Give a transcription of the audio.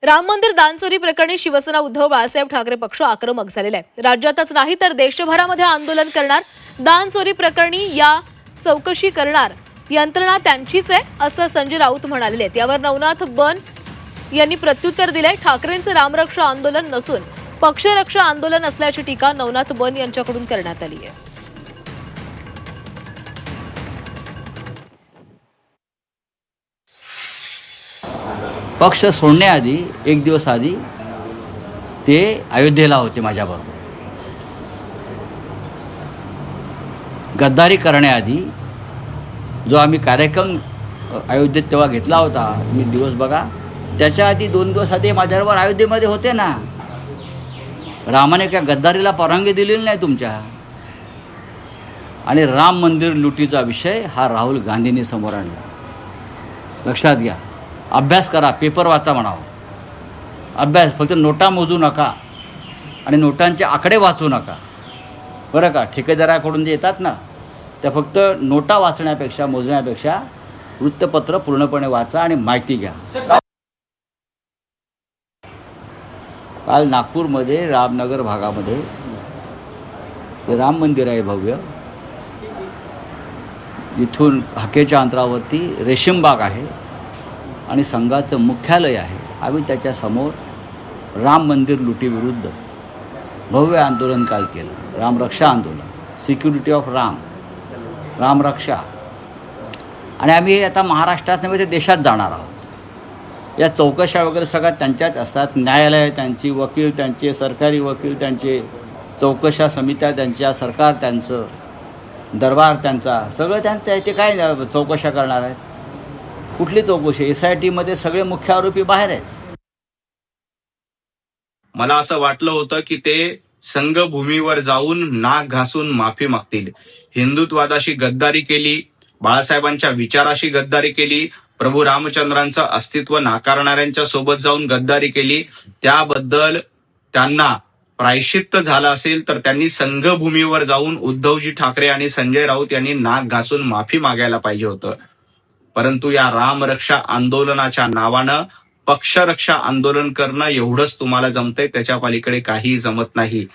राम मंदिर दानचोरी प्रकरणी शिवसेना उद्धव बाळासाहेब ठाकरे पक्ष आक्रमक झालेला आहे। राज्यातच नाही तर देशभरामध्ये आंदोलन करणार। दानचोरी प्रकरणी या चौकशी करणार यंत्रणा त्यांचीच आहे असं संजय राऊत म्हणाले आहेत। यावर नवनाथ बन यांनी प्रत्युत्तर दिलंय। ठाकरेंचं रामरक्षा आंदोलन नसून पक्षरक्षा आंदोलन असल्याची टीका नवनाथ बन यांच्याकडून करण्यात आली आहे। पक्ष सोडण्याआधी एक दिवस आधी ते अयोध्येला होते माझ्याबरोबर। गद्दारी जो आम्ही कार्यक्रम अयोध्येत तेव्हा घेतला होता, मी दिवस बघा, त्याच्या आधी 2 दिवस आधी माझ्याबरोबर अयोध्येमध्ये होते ना। रामाने क्या गद्दारीला परवानगी दिलेली नाही तुमच्या। आणि राम मंदिर लुटीचा विषय हा राहुल गांधींनी समोर आणला। लक्षात घ्या, अभ्यास करा, पेपर वाचा म्हणावं। अभ्यास, फक्त नोटा मोजू नका आणि नोटांचे आकडे वाचू नका, बरं का। ठेकेदाराकडून जे येतात ना, त्या फक्त नोटा वाचण्यापेक्षा मोजण्यापेक्षा वृत्तपत्र पूर्णपणे वाचा आणि माहिती घ्या। काल नागपूरमध्ये रामनगर भागामध्ये जे राम मंदिर आहे भव्य, इथून हाकेच्या अंतरावरती रेशीमबाग आहे आणि संघाचं मुख्यालय आहे। आम्ही त्याच्यासमोर राम मंदिर लुटीविरुद्ध भव्य आंदोलन काल केलं। रामरक्षा आंदोलन, सिक्युरिटी ऑफ रामरक्षा। आणि आम्ही आता महाराष्ट्रात नव्हे तर देशात जाणार आहोत। या चौकशा वगैरे सगळ्या त्यांच्याच असतात। न्यायालय त्यांची, वकील त्यांचे, सरकारी वकील त्यांचे, चौकशा समित्या त्यांच्या, सरकार त्यांचं, दरबार त्यांचा, सगळं त्यांचं आहे। ते काय चौकशा करणार आहेत? कुठली चौकशी? SIT मध्ये सगळे मुख्य आरोपी बाहेर आहेत। मला असं वाटलं होतं की ते संघभूमीवर जाऊन नाक घासून माफी मागतील। हिंदुत्वादाशी गद्दारी केली, बाळासाहेबांच्या विचाराशी गद्दारी केली, प्रभू रामचंद्रांचं अस्तित्व नाकारणाऱ्यांच्या सोबत जाऊन गद्दारी केली, त्याबद्दल त्यांना प्रायश्चित्त झालं असेल तर त्यांनी संघभूमीवर जाऊन उद्धवजी ठाकरे आणि संजय राऊत यांनी नाक घासून माफी मागायला पाहिजे होतं। परंतु या रामरक्षा आंदोलनाच्या नावानं पक्षरक्षा आंदोलन करणं एवढंच तुम्हाला जमतंय, त्याच्या पलीकडे काहीही जमत नाही।